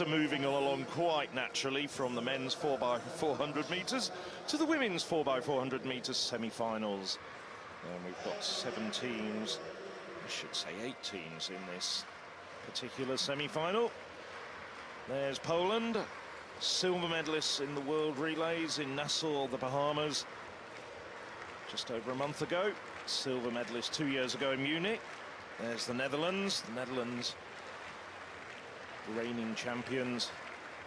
are moving along quite naturally from the men's 4x400 metres to the women's 4x400 metres semi-finals. And we've got 7 teams, I should say 8 teams in this particular semi-final. There's Poland, silver medalists in the World Relays in Nassau, the Bahamas, just over a month ago. Silver medalist 2 years ago in Munich. There's the Netherlands. The Netherlands, reigning champions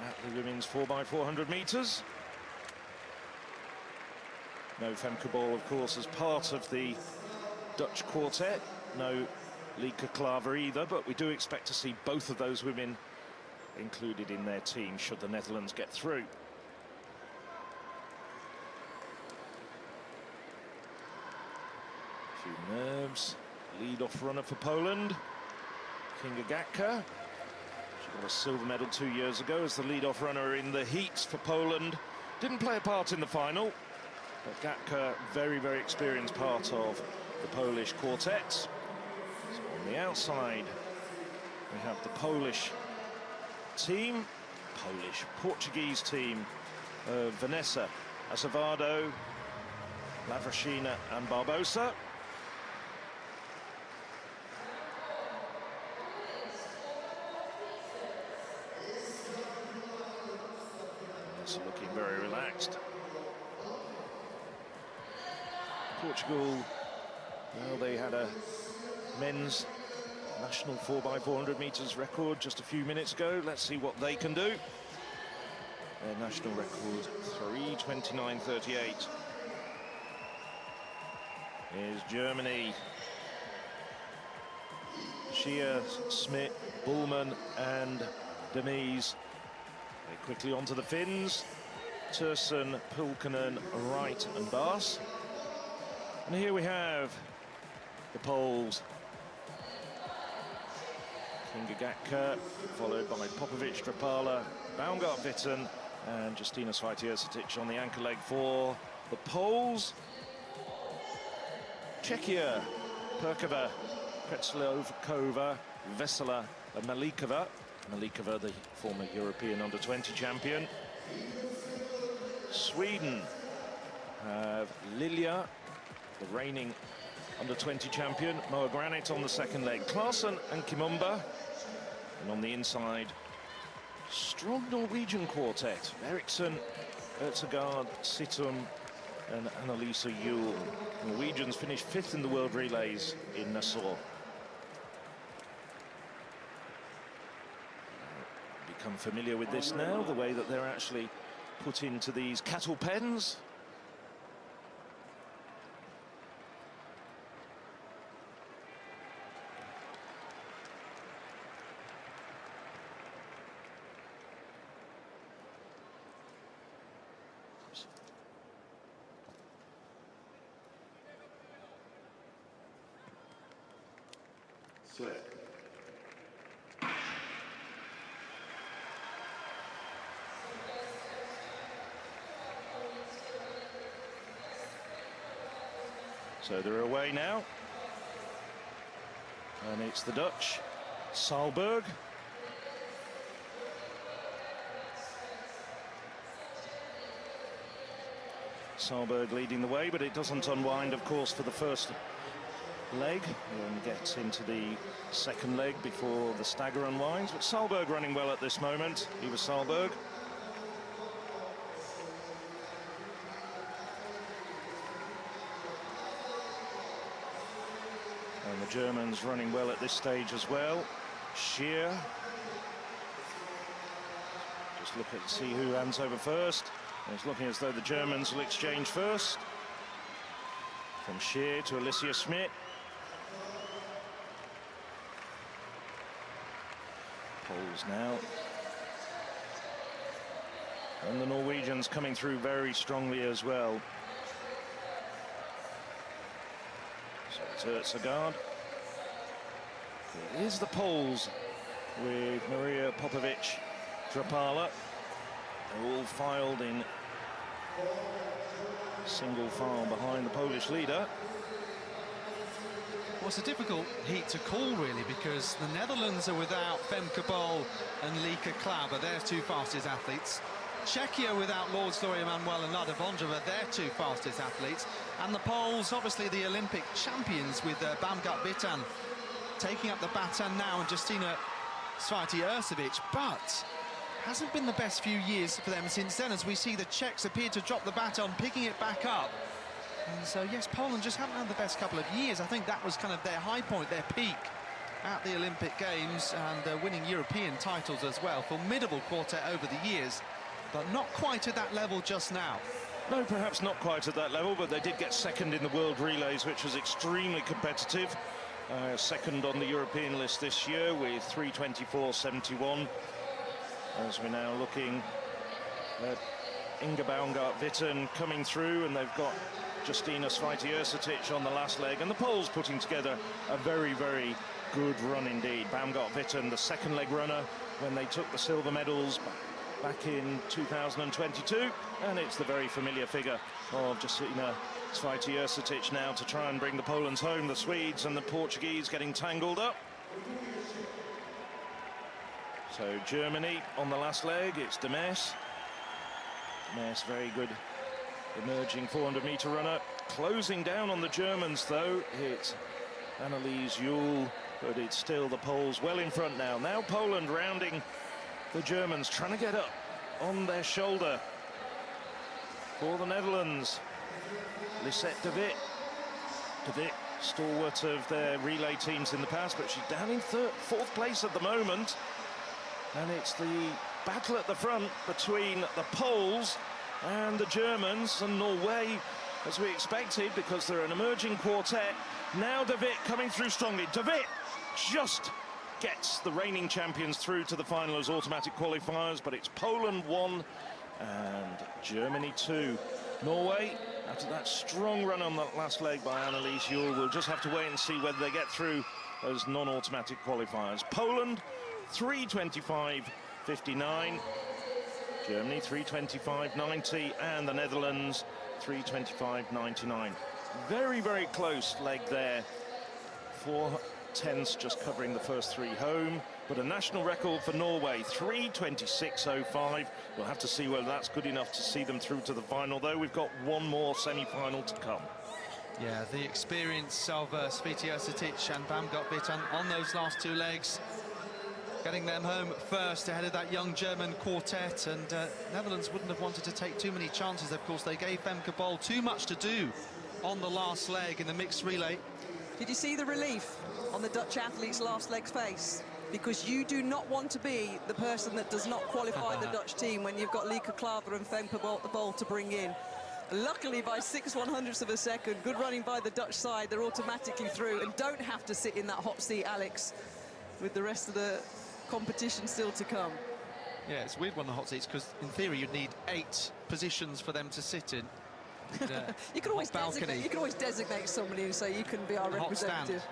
at the women's 4x400 metres. No Femke Bol, of course, as part of the Dutch quartet. No Lieke Klaver either, but we do expect to see both of those women included in their team should the Netherlands get through. A few nerves. Lead-off runner for Poland, Kinga Gatka. She got a silver medal 2 years ago as the lead-off runner in the heats for Poland. Didn't play a part in the final, but Gatka, very, very experienced part of the Polish quartet. So on the outside, we have the Polish team, Portuguese team of Vanessa Acevedo, Lavrashina and Barbosa. Looking very relaxed. Portugal, well, they had a men's national 4x400 metres record just a few minutes ago. Let's see what they can do. Their national record, 3:29.38, is Germany. Schier, Smit, Bullman and Demise. Quickly onto the Finns, Tursson, Pulkkinen, Wright and Baas. And here we have the Poles. Kinga Gatka, followed by Popovic, Drapala, Baumgart-Witten and Justina Svajtiercetic on the anchor leg for the Poles. Czechia, Perkova, Kretzlovkova, Vesela and Malikova. Malikova, the former European under-20 champion. Sweden have Lilja, the reigning under-20 champion. Moa Granit on the second leg. Klaassen and Kimumba. And on the inside, strong Norwegian quartet. Eriksson, Ertsgaard, Sittum and Annalisa Juhl. Norwegians finished 5th in the World Relays in Nassau. Become familiar with this now, the way that they're actually put into these cattle pens. Set. So they're away now, and it's the Dutch, Saalberg. Saalberg leading the way, but it doesn't unwind, of course, for the first leg. And gets into the second leg before the stagger unwinds. But Saalberg running well at this moment. Eva Saalberg. And the Germans running well at this stage as well. Schier. Just look at see who hands over first. And it's looking as though the Germans will exchange first. From Schier to Alicia Smit. Poles now. And the Norwegians coming through very strongly as well. So it's Ertsgaard. It is the Poles with Maria Popovic, Drapala. They're all filed in single file behind the Polish leader. Well, it's a difficult heat to call, really, because the Netherlands are without Femke Bol and Lieke Klaver, their two fastest athletes. Czechia without Lord Gloria Manuel and Lada Vondrova, their two fastest athletes. And the Poles, obviously the Olympic champions, with Bamgat Bitan taking up the baton now, and Justina Svati-Ursovic, but hasn't been the best few years for them since then, as we see the Czechs appear to drop the baton, picking it back up. And so, yes, Poland just haven't had the best couple of years. I think that was kind of their high point, their peak at the Olympic Games, and winning European titles as well. Formidable quartet over the years, but not quite at that level just now. No, perhaps not quite at that level, but they did get second in the World Relays, which was extremely competitive. Second on the European list this year with 3:24.71. As we're now looking at Inga Baumgart-Witten coming through, and they've got Justina Svati-Ursovic on the last leg, and the Poles putting together a very, very good run indeed. Baumgart-Witten, the second leg runner when they took the silver medals back in 2022, and it's the very familiar figure of Justina Svati-Ursovic now to try and bring the Polands home. The Swedes and the Portuguese getting tangled up. So Germany on the last leg, it's de Mees. De Mees, very good emerging 400-meter runner. Closing down on the Germans, though, it's Annelies Juhl, but it's still the Poles well in front now. Now Poland rounding the Germans, trying to get up on their shoulder. For the Netherlands, Lisette de Wit. De Wit, stalwart of their relay teams in the past, but she's down in fourth place at the moment. And it's the battle at the front between the Poles and the Germans, and Norway, as we expected, because they're an emerging quartet. Now de Wit coming through strongly. De Wit just gets the reigning champions through to the final as automatic qualifiers, but it's Poland 1 and Germany 2. Norway, after that strong run on that last leg by Annelies Juhl, we'll just have to wait and see whether they get through as non-automatic qualifiers. Poland 3:25.59, Germany 3:25.90, and the Netherlands 3:25.99. Very, very close leg there. 4/10 just covering the first three home, but a national record for Norway, 3:26.05. We'll have to see whether that's good enough to see them through to the final, though. We've got one more semi-final to come. Yeah, the experience of Svati-Ursovic and Baumgart-Witten on those last two legs, getting them home first ahead of that young German quartet, and Netherlands wouldn't have wanted to take too many chances. Of course, they gave Femke Bol too much to do on the last leg in the mixed relay. Did you see the relief on the Dutch athlete's last leg's face? Because you do not want to be the person that does not qualify the Dutch team when you've got Lieke Klaver and Femke Bol to bring in. Luckily, by 6/100ths of a second, good running by the Dutch side, they're automatically through and don't have to sit in that hot seat, Alex, with the rest of the competition still to come. Yeah, it's a weird one, the hot seats, because in theory you'd need 8 positions for them to sit in. You can always designate somebody and say you can be our representative.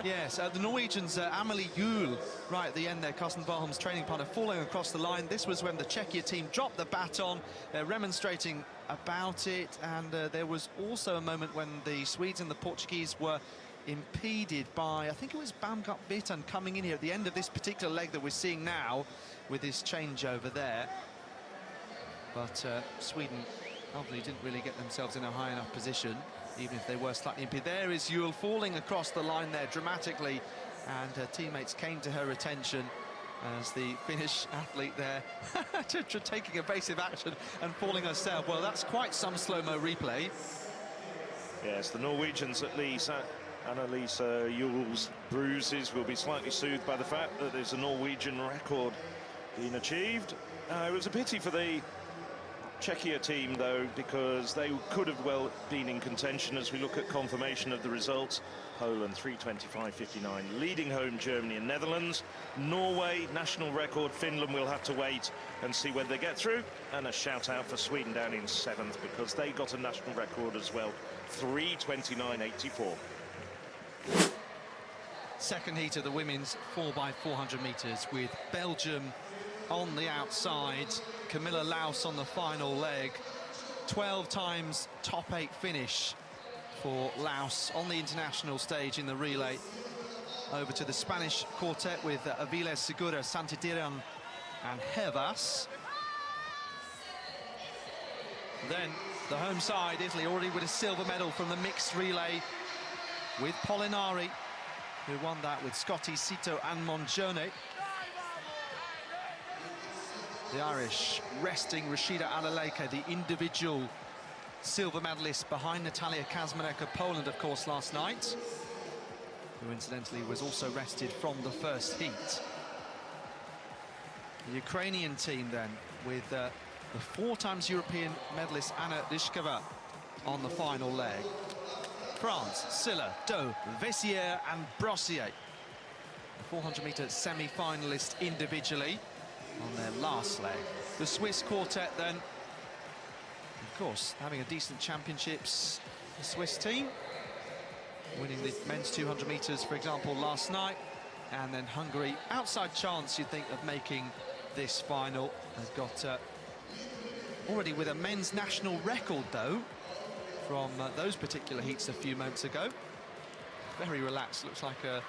Yes, the Norwegians, Amelie Juhl, right at the end there, Carsten Warholm's training partner, falling across the line. This was when the Czechia team dropped the baton, remonstrating about it, and there was also a moment when the Swedes and the Portuguese were impeded by, I think it was Baumgart-Witten coming in here at the end of this particular leg that we're seeing now with his changeover there. But Sweden obviously didn't really get themselves in a high enough position, even if they were slightly impeded. There is Juhl falling across the line there dramatically, and her teammates came to her attention as the Finnish athlete there taking evasive action and falling herself. Well, that's quite some slow-mo replay. Yes, the Norwegians at least. Annelies Juhl's bruises will be slightly soothed by the fact that there's a Norwegian record being achieved. It was a pity for the Czechia team, though, because they could have well been in contention as we look at confirmation of the results. Poland 3:25.59, leading home Germany and Netherlands. Norway, national record. Finland will have to wait and see whether they get through. And a shout out for Sweden down in 7th, because they got a national record as well, 3:29.84. Second heat of the women's 4x400 meters, with Belgium on the outside, Camilla Laus on the final leg. 12 times top 8 finish for Laos on the international stage in the relay. Over to the Spanish quartet with Aviles, Segura, Santitiran and Hevas. Then the home side, Italy, already with a silver medal from the mixed relay with Polinari, who won that with Scotti, Sito and Mongione. The Irish resting Rashida Alaleke, the individual silver medalist behind Natalia Kazmarek of Poland, of course, last night, who incidentally was also rested from the first heat. The Ukrainian team then with the 4-time European medalist Anna Ryshkova on the final leg. France, Silla, Doe, Vessier and Brossier, the 400-metre semi-finalist individually on their last leg. The Swiss quartet then, of course, having a decent championships, the Swiss team, winning the men's 200 metres, for example, last night. And then Hungary, outside chance, you'd think, of making this final. They've got already with a men's national record, though, from those particular heats a few moments ago. Very relaxed, looks like a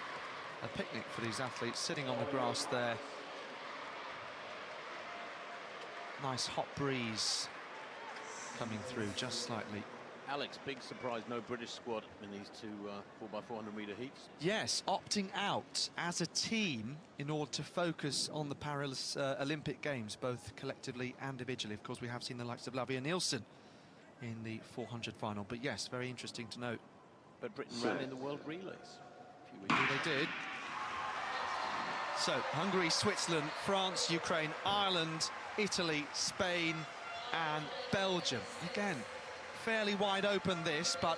picnic for these athletes, sitting on the grass there. Nice hot breeze coming through just slightly. Alex, big surprise, no British squad in these two 4x400 metre heats. Yes, opting out as a team in order to focus on the Paris Olympic Games, both collectively and individually. Of course, we have seen the likes of Lavia Nielsen in the 400 final, but yes, very interesting to note. But Britain ran in the World Relays a few weeks ago. They did. So, Hungary, Switzerland, France, Ukraine, Ireland, Italy, Spain and Belgium. Again, fairly wide open this, but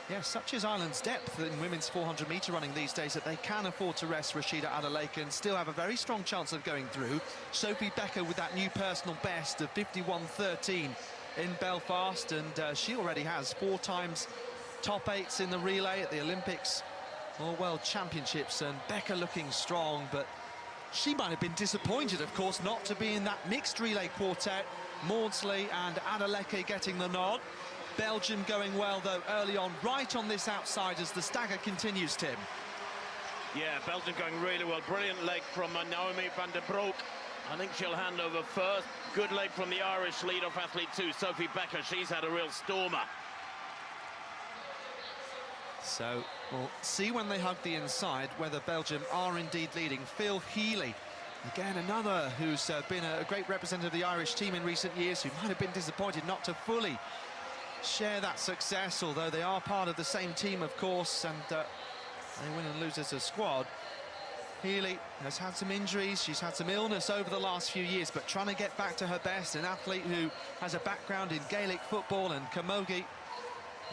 yes, such is Ireland's depth in women's 400 metre running these days that they can afford to rest Rashida Alaleke and still have a very strong chance of going through. Sophie Becker with that new personal best of 51.13 in Belfast, and she already has 4 times top 8s in the relay at the Olympics or World Championships, and Becker looking strong, but she might have been disappointed, of course, not to be in that mixed relay quartet. Maudsley and Adeleke getting the nod. Belgium going well, though, early on, right on this outside as the stagger continues, Tim. Yeah, Belgium going really well. Brilliant leg from Naomi van der Broek. I think she'll hand over first. Good leg from the Irish lead-off athlete too, Sophie Becker. She's had a real stormer. So we'll see when they hug the inside whether Belgium are indeed leading. Phil Healy, again another who's been a great representative of the Irish team in recent years, who might have been disappointed not to fully share that success, although they are part of the same team, of course, and they win and lose as a squad. Healy has had some injuries, she's had some illness over the last few years, but trying to get back to her best. An athlete who has a background in Gaelic football and camogie,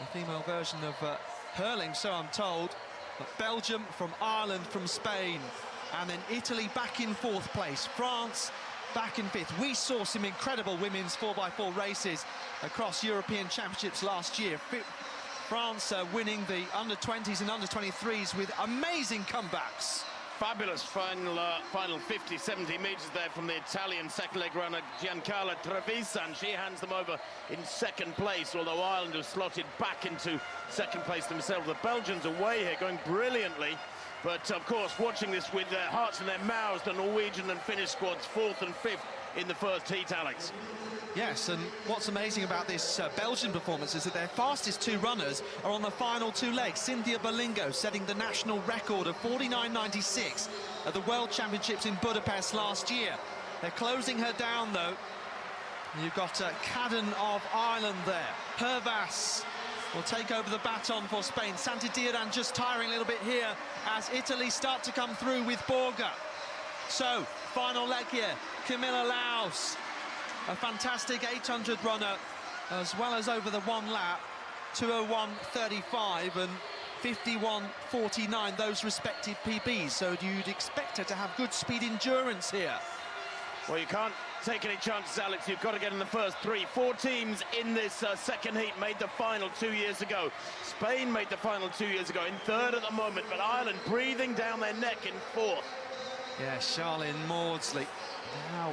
the female version of hurling, so I'm told. But Belgium from Ireland, from Spain, and then Italy back in 4th place. France back in 5th. We saw some incredible women's 4x4 races across European Championships last year. France winning the under-20s and under-23s with amazing comebacks. Fabulous final 50, 70 metres there from the Italian second leg runner Giancarlo Trevisan. She hands them over in 2nd place, although Ireland have slotted back into 2nd place themselves. The Belgians away here, going brilliantly. But, of course, watching this with their hearts in their mouths, the Norwegian and Finnish squads 4th and 5th in the first heat, Alex. Yes, and what's amazing about this Belgian performance is that their fastest 2 runners are on the final 2 legs. Cynthia Bolingo setting the national record of 49.96 at the World Championships in Budapest last year. They're closing her down, though. You've got Cadden of Ireland there. Hervas will take over the baton for Spain. Santitiran just tiring a little bit here as Italy start to come through with Borga. So, final leg here, Camilla Laus, a fantastic 800 runner, as well as over the 1 lap, 2:01.35 and 51.49, those respective PBs. So you'd expect her to have good speed endurance here. Well, you can't take any chances, Alex. You've got to get in the first 3. 4 teams in this second heat made the final 2 years ago. Spain made the final 2 years ago, in 3rd at the moment, but Ireland breathing down their neck in 4th. Yeah, Charlene Maudsley now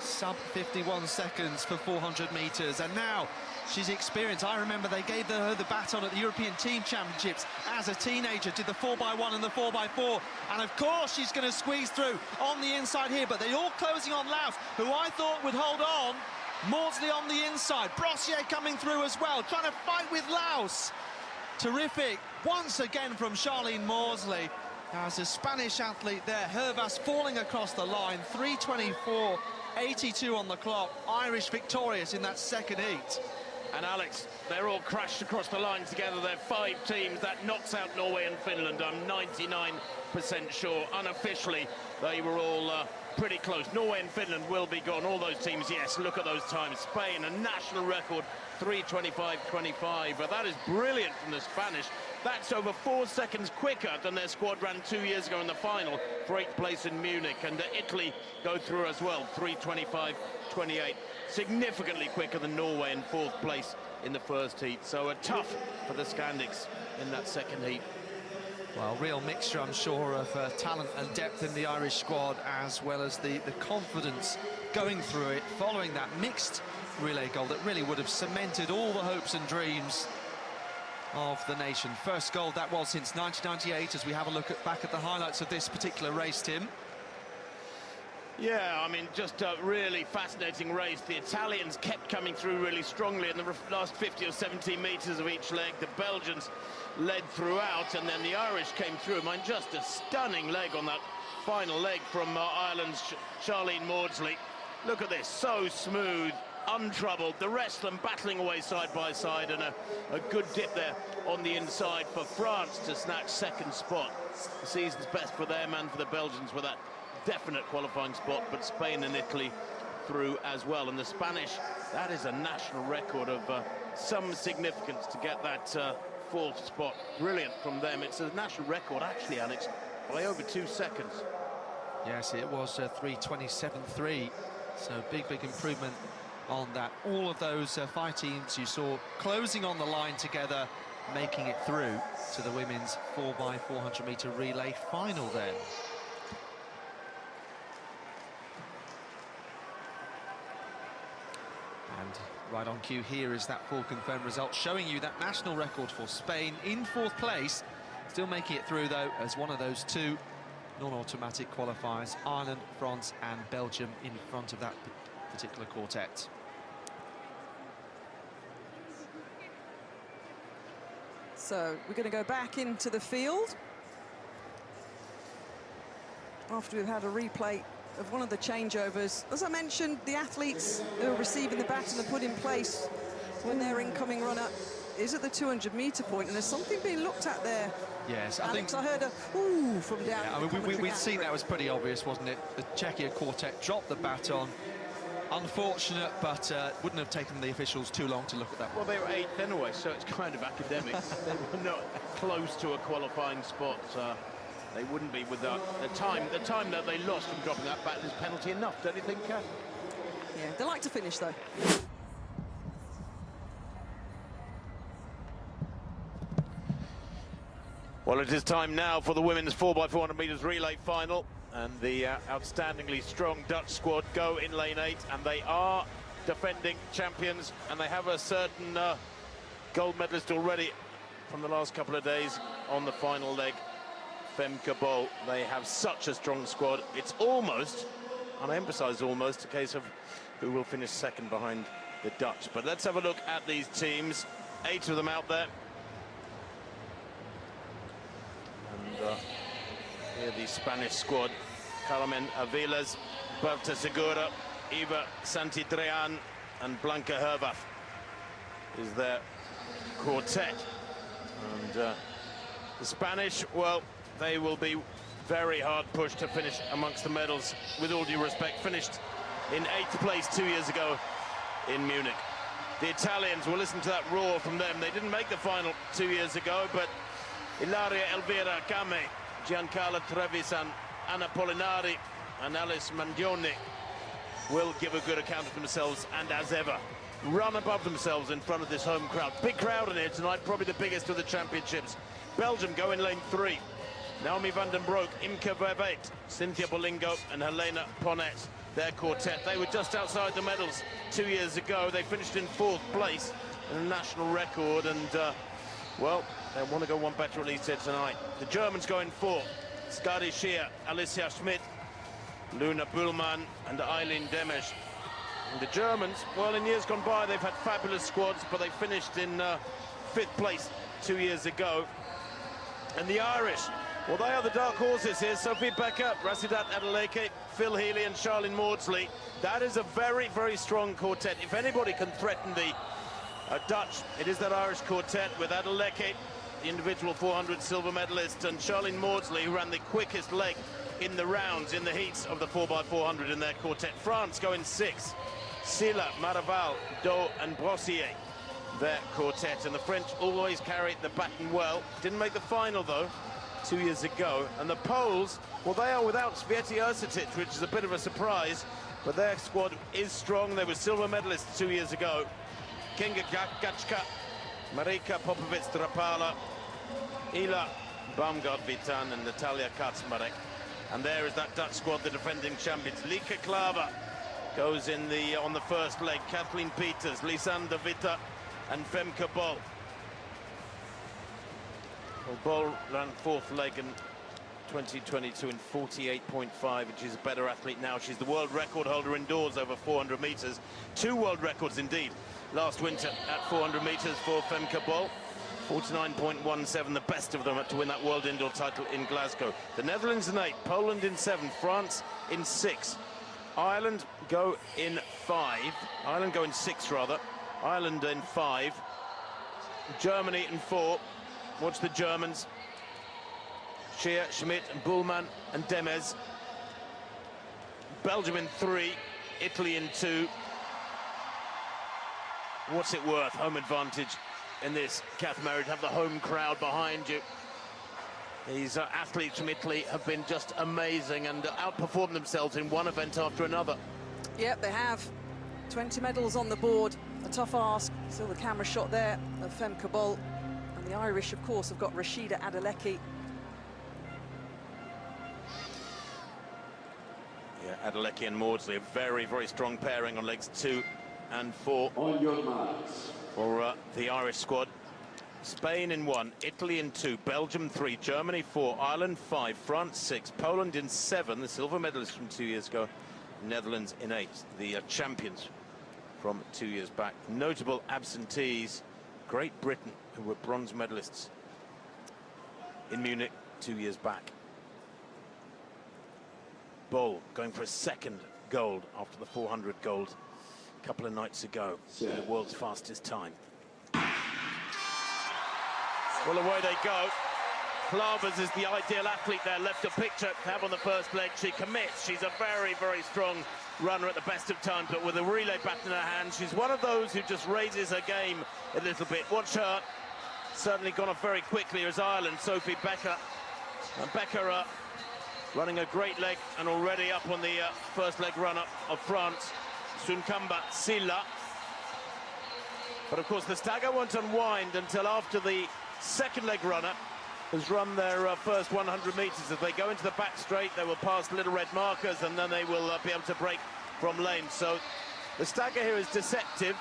sub 51 seconds for 400 metres, and now She's experienced. I remember they gave her the baton at the European Team Championships as a teenager, did the 4x1 and the 4x4, and of course she's going to squeeze through on the inside here, but they're all closing on Laus, who I thought would hold on. Maudsley on the inside, Brossier coming through as well, trying to fight with Laus. Terrific, once again from Charlene Maudsley. As a Spanish athlete there, Hervas falling across the line, 3:24.82 on the clock. Irish victorious in that second heat. And Alex, they're all crashed across the line together. They're 5 teams. That knocks out Norway and Finland, I'm 99% sure. Unofficially, they were all pretty close. Norway and Finland will be gone. All those teams, yes, look at those times. Spain, a national record, 3:25.25. But that is brilliant from the Spanish. That's over 4 seconds quicker than their squad ran 2 years ago in the final for 8th place in Munich. And Italy go through as well, 3:25.28. Significantly quicker than Norway in 4th place in the first heat. So tough for the Scandics in that second heat. Well, real mixture, I'm sure, of talent and depth in the Irish squad, as well as the confidence going through it, following that mixed relay goal that really would have cemented all the hopes and dreams of the nation. First goal that was since 1998, as we have a look back at the highlights of this particular race, Tim. Yeah, I mean, just a really fascinating race. The Italians kept coming through really strongly in the last 50 or 70 metres of each leg. The Belgians led throughout, and then the Irish came through. I mean, just a stunning leg on that final leg from Ireland's Charlene Maudsley. Look at this, so smooth, untroubled. The rest of them battling away side by side, and a good dip there on the inside for France to snatch second spot. The season's best for them and for the Belgians with that definite qualifying spot, but Spain and Italy through as well. And the Spanish, that is a national record of some significance to get that 4th spot. Brilliant from them. It's a national record, actually, Alex, by over 2 seconds. Yes, it was 3:27.3, so big improvement on that. All of those 5 teams you saw closing on the line together, making it through to the women's 4x400 m relay final then. And right on cue here is that full confirmed result, showing you that national record for Spain in 4th place. Still making it through, though, as one of those 2 non-automatic qualifiers, Ireland, France and Belgium in front of that particular quartet. So we're going to go back into the field after we've had a replay of one of the changeovers. As I mentioned, the athletes who are receiving the baton are put in place when their incoming runner is at the 200-meter point, and there's something being looked at there. Yes, Alex, I heard a ooh from down. Yeah, I mean, we'd seen that was pretty obvious, wasn't it? The Czechia quartet dropped the baton. Unfortunate, but wouldn't have taken the officials too long to look at that one. Well, they were 8th anyway, so it's kind of academic. They were not close to a qualifying spot. They wouldn't be with the time that they lost from dropping that baton is penalty enough, don't you think, Kath? Yeah, they like to finish, though. Well, it is time now for the women's 4x400 meters relay final, and the outstandingly strong Dutch squad go in lane 8, and they are defending champions, and they have a certain gold medalist already from the last couple of days on the final leg, Femke Bol. They have such a strong squad. It's almost, and I emphasize almost, a case of who will finish second behind the Dutch. But let's have a look at these teams. 8 of them out there. Here the Spanish squad: Carmen Aviles, Berta Segura, Eva Santidrean and Blanca Hervath is their quartet. And the Spanish, well, they will be very hard pushed to finish amongst the medals. With all due respect, finished in 8th place 2 years ago in Munich. The Italians, will listen to that roar from them. They didn't make the final 2 years ago, but Ilaria Elvira Game, Giancarlo Trevisan, Anna Polinari and Alice Mangione will give a good account of themselves, and as ever, run above themselves in front of this home crowd. Big crowd in here tonight, probably the biggest of the championships. Belgium go in lane 3. Naomi van den Broek, Imke Verweit, Cynthia Bolingo and Helena Ponnet, their quartet. They were just outside the medals 2 years ago. They finished in 4th place. and a national record, and well, they want to go one better at least here tonight. The Germans go in 4. Skadi Schier, Alicia Schmidt, Luna Bühlmann and Eileen Demesch. And the Germans, well, in years gone by, they've had fabulous squads, but they finished in 5th place 2 years ago. And the Irish, well, they are the dark horses here. Sophie Becker, Rasidat Adeleke, Phil Healy and Charlene Maudsley. That is a very, very strong quartet. If anybody can threaten the Dutch, it is that Irish quartet with Adeleke, the individual 400 silver medalist, and Charlene Maudsley, who ran the quickest leg in the rounds, in the heats of the 4x400 in their quartet. France go in 6. Silla, Maraval, Doe and Brossier, their quartet. And the French always carried the baton well. Didn't make the final, though, 2 years ago. And the Poles, well, they are without Svieti Ercetic, which is a bit of a surprise, but their squad is strong. They were silver medalists 2 years ago. Kinga Gachka, Marika Popovic-Drapala, Ila Baumgart-Vitan and Natalia Kaczmarek. And there is that Dutch squad, the defending champions. Lieke Klaver goes in on the first leg. Kathleen Peters, Lisander Witte and Femke Bol. Well, Bol ran 4th leg in 2022 in 48.5, and she's a better athlete now. She's the world record holder indoors over 400 meters. 2 world records indeed last winter at 400 meters for Femke Bol. 49.17, the best of them to win that world indoor title in Glasgow. The Netherlands in 8, Poland in 7, France in 6. Ireland go in 5. Ireland go in 6 rather. Ireland in 5. Germany in 4. Watch the Germans. Schier, Schmidt and Bühlmann and Demes. Belgium in 3. Italy in 2. What's it worth? Home advantage in this, Kath Merritt, have the home crowd behind you. These athletes from Italy have been just amazing and outperformed themselves in one event after another. Yep, they have. 20 medals on the board. A tough ask. Still the camera shot there of Femke Bol. And the Irish, of course, have got Rashida Adeleke. Yeah, Adeleke and Maudsley, a very, very strong pairing on legs 2 and 4. On your marks. For the Irish squad. Spain in 1, Italy in 2, Belgium 3, Germany 4, Ireland 5, France 6, Poland in 7, the silver medalists from 2 years ago, Netherlands in 8, the champions from 2 years back. Notable absentees, Great Britain, who were bronze medalists in Munich 2 years back. Bol going for a 2nd gold after the 400 gold a couple of nights ago, the world's fastest time. Well, away they go. Clavers is the ideal athlete there, left a picture to have on the first leg. She commits. She's a very, very strong runner at the best of times, but with a relay baton in her hand, she's one of those who just raises her game a little bit. Watch her. Certainly gone off very quickly as Ireland, Sophie Becker. And Becker running a great leg and already up on the first leg run-up of France. Sunkamba Silla. But of course the stagger won't unwind until after the second leg runner has run their first 100 meters. If they go into the back straight, they will pass little red markers and then they will be able to break from lane. So the stagger here is deceptive,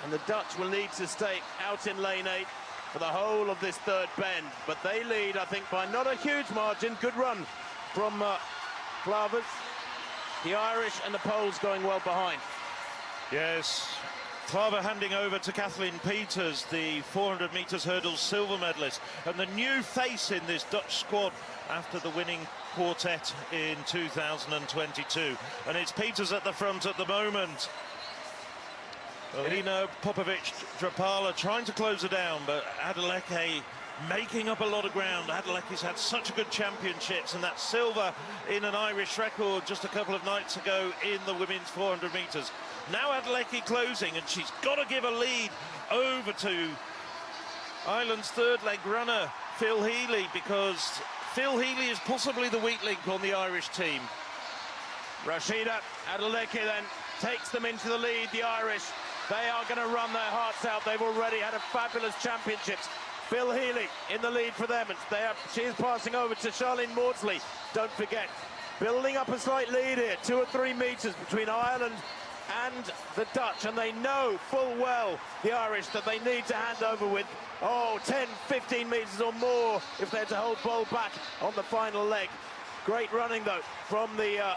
and the Dutch will need to stay out in lane 8 for the whole of this third bend. But they lead, I think, by not a huge margin. Good run from Clavers. The Irish and the Poles going well behind. Yes, Klaver handing over to Kathleen Peters, the 400 metres hurdles silver medalist, and the new face in this Dutch squad after the winning quartet in 2022. And it's Peters at the front at the moment. Elina Popovic-Drapala trying to close her down, but Adeleke making up a lot of ground. Adeleke's had such good championships, and that silver in an Irish record just a couple of nights ago in the women's 400 metres. Now Adeleke closing, and she's got to give a lead over to Ireland's third leg runner, Phil Healy, because Phil Healy is possibly the weak link on the Irish team. Rashida Adeleke then takes them into the lead, the Irish. They are going to run their hearts out. They've already had a fabulous championships. Phil Healy in the lead for them. She is passing over to Charlene Maudsley. Don't forget, building up a slight lead here, 2 or 3 meters between Ireland and the Dutch, and they know full well, the Irish, that they need to hand over with 10, 15 metres or more if they're to hold Bol back on the final leg. Great running though from the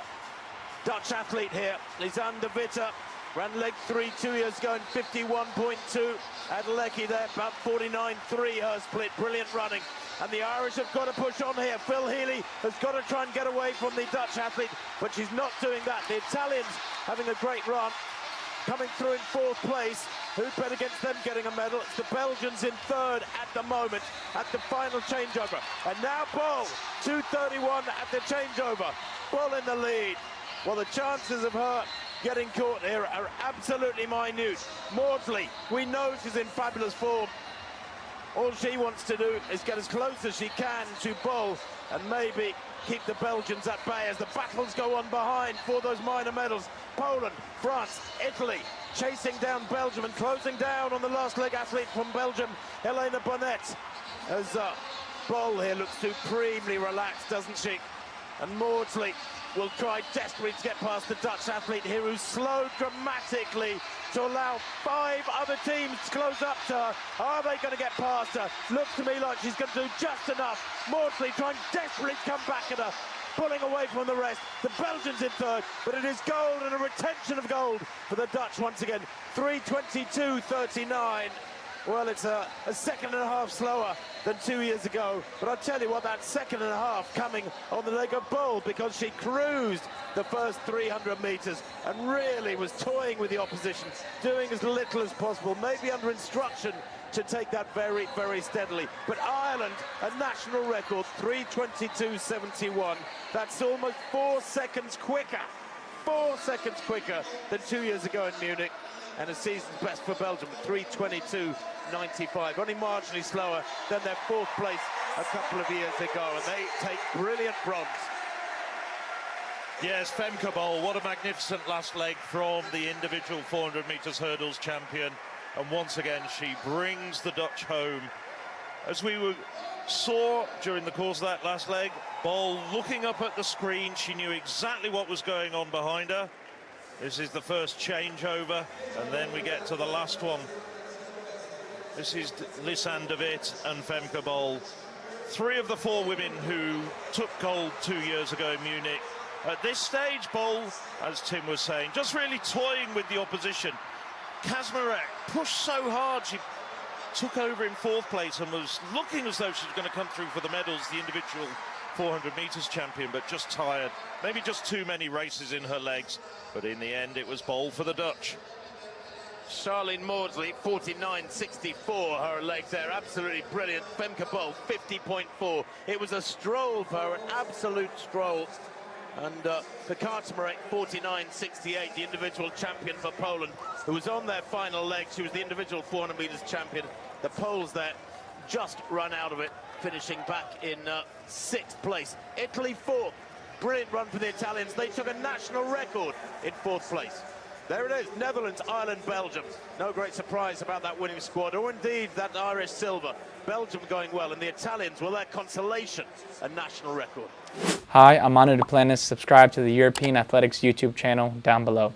Dutch athlete here, Lisanne de Witte. Ran leg 3 2 years ago in 51.2. Adeleke there, about 49.3 her split. Brilliant running. And the Irish have got to push on here. Phil Healy has got to try and get away from the Dutch athlete, but she's not doing that. The Italians having a great run, coming through in 4th place. Who'd bet against them getting a medal? It's the Belgians in 3rd at the moment, at the final changeover. And now Bol, 2:31 at the changeover. Bol in the lead. Well, the chances of her getting caught here are absolutely minute. Maudsley, we know she's in fabulous form. All she wants to do is get as close as she can to Bol and maybe keep the Belgians at bay as the battles go on behind for those minor medals. Poland, France, Italy chasing down Belgium and closing down on the last leg athlete from Belgium, Helena Bonnet. As Bol here looks supremely relaxed, doesn't she? And Maudsley will try desperately to get past the Dutch athlete here, who's slowed dramatically to allow 5 other teams to close up to her. Are they going to get past her? Looks to me like she's going to do just enough. Maudsley trying desperately to come back at her, pulling away from the rest. The Belgians in 3rd, but it is gold and a retention of gold for the Dutch once again. 3:22.39. Well, it's a second and a half slower than 2 years ago. But I'll tell you what, that second and a half coming on the leg of Bol, because she cruised the first 300 metres and really was toying with the opposition, doing as little as possible, maybe under instruction to take that very, very steadily. But Ireland, a national record, 3:22.71. That's almost 4 seconds quicker. 4 seconds quicker than 2 years ago in Munich. And a season's best for Belgium, 3:22.95, only marginally slower than their 4th place a couple of years ago, and they take brilliant bronze. Yes, Femke Bol, what a magnificent last leg from the individual 400 metres hurdles champion, and once again she brings the Dutch home. As we saw during the course of that last leg, Bol looking up at the screen, she knew exactly what was going on behind her. This is the first changeover, and then we get to the last one. This is Lisanne de Witte and Femke Bol, 3 of the 4 women who took gold 2 years ago in Munich. At this stage, Bol, as Tim was saying, just really toying with the opposition. Kaczmarek pushed so hard, she took over in 4th place and was looking as though she was going to come through for the medals, the individual 400 metres champion, but just tired. Maybe just too many races in her legs, but in the end it was Bol for the Dutch. Charlene Maudsley, 49.64 her leg there, absolutely brilliant. Femke Bol, 50.4. It was a stroll for her, an absolute stroll. And for Kaczmarek, 49.68, the individual champion for Poland, who was on their final leg. She was the individual 400 metres champion. The Poles there just run out of it, finishing back in 6th place. Italy 4th. Brilliant run for the Italians. They took a national record in 4th place. There it is, Netherlands, Ireland, Belgium. No great surprise about that winning squad, or indeed that Irish silver. Belgium going well, and the Italians, well, their consolation, a national record. Hi, I'm Manu Duplantis. Subscribe to the European Athletics YouTube channel down below.